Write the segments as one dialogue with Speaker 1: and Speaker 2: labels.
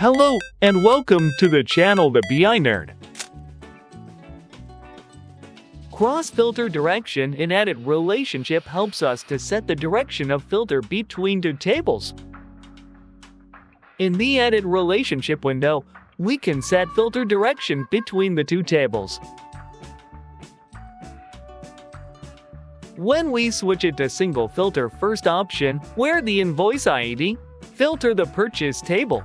Speaker 1: Hello and welcome to the channel The BI Nerd. Cross-filter direction in added relationship helps us to set the direction of filter between two tables. In the added relationship window, we can set filter direction between the two tables. When we switch it to single filter first option, where the invoice ID, filter the purchase table.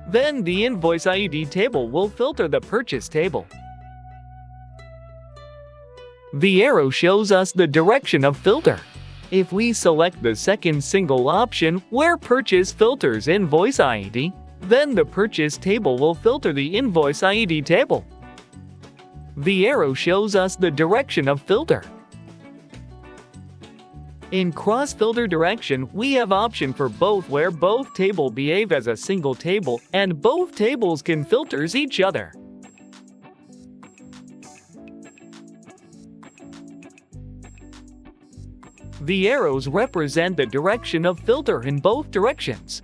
Speaker 1: Then the invoice ID table will filter the purchase table. The arrow shows us the direction of filter. If we select the second single option where purchase filters invoice ID, then the purchase table will filter the invoice ID table. The arrow shows us the direction of filter. In cross-filter direction, we have option for both where both table behave as a single table and both tables can filters each other. The arrows represent the direction of filter in both directions.